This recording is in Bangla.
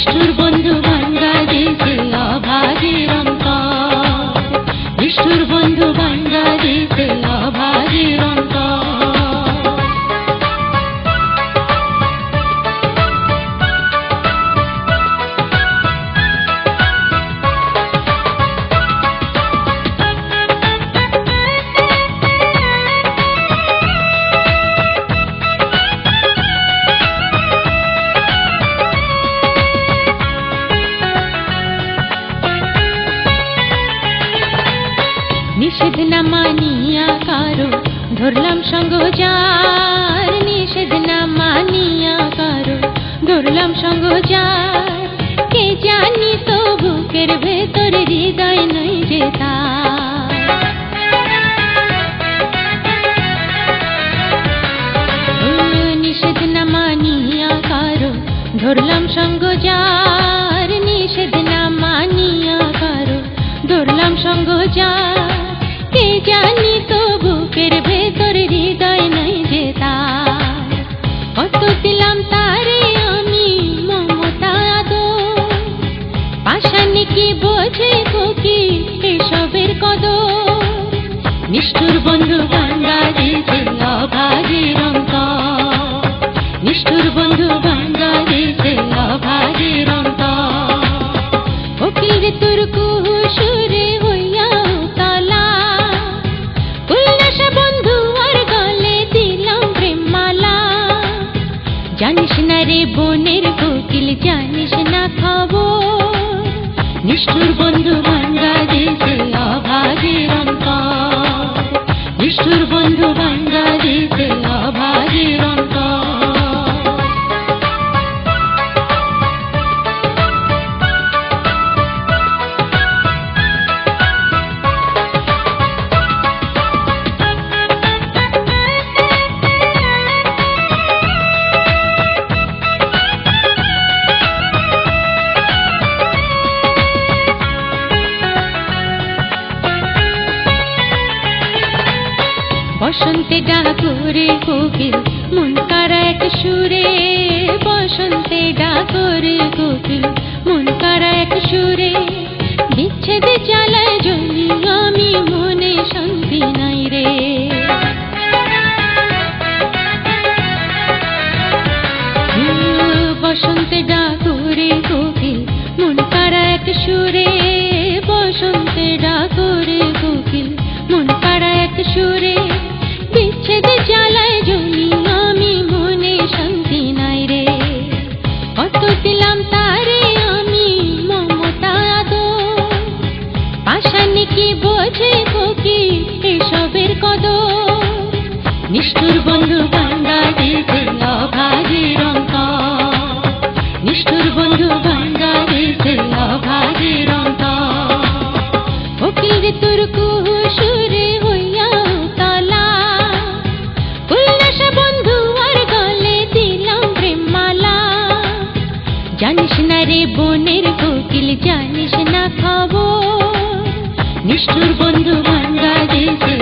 নিষ্ঠুর বন্ধু ভাঙ্গা দিয়েছে অভাগীর অন্তর, নিষ্ঠুর বন্ধু ভাঙ্গা দিয়েছে অভাগীর অন্তর। নিষেধ না মানিয়া কারো ধরলাম সঙ্গ যার, নিষেধ না মানিয়া কারো ধরলাম সঙ্গ যার, কে জানি তো বুকের ভেতর হৃদয় নই যে তার। নিষেধ না মানিয়া কারো ধরলাম সঙ্গ যার, নিষেধ না মানিয়া কারো ধরলাম সঙ্গ যার, কে জানি তো বুকের ভেতর হৃদয় নাই যে তার। কত দিলাম তারে আমি মমতা আদর, পাশানি কি বোঝে কি এসবের কদর। নিষ্ঠুর বন্ধু ভাঙ্গা দিয়েছে অভাগীর অন্তর, নিষ্ঠুর বন্ধু ভাঙ্গা দিয়েছে অভাগীর অন্তর। কোকিল রে তোর কুহু সুরে হইয়া তলা, জানিস না রে বনের কোকিল জানিস না খবর। নিষ্ঠুর বন্ধু ভাঙ্গা দিয়েছে অভাগীর অন্তর, নিষ্ঠুর বন্ধু ভাঙ্গা দিয়েছে অভাগীর অন্তর। বসন্তে ডাকরে কোকিল মন কারা এক সুরে, বসন্তে ডাকরে কোকিল মন কারা এক সুরে। বিচ্ছেদ জ্বালায় জ্বলি আমি মনে শান্তি নাই রে। বসন্তে ডাকরে কোকিল মন কারা এক সুরে, বসন্তে ডাকরে কোকিল মন কারা এক সুরে। বিচ্ছেদ জ্বালায় জ্বলি আমি মনে শান্তি নাই রে। কত দিলাম তারে আমি মমতা আদর, পাশানি কি বোঝে কি এসবের কদর। নিষ্ঠুর বন্ধু ভাঙ্গা দিয়েছে অভাগীর অন্তর, নিষ্ঠুর বন্ধু ভাঙ্গা দিয়েছে অভাগীর অন্তর। কোকিল রে তোর কুহু সুরে হইয়া তলা, জানিস না রে বনের কোকিল জানিস না খবর। নিষ্ঠুর বন্ধু ভাঙ্গা দিয়েছে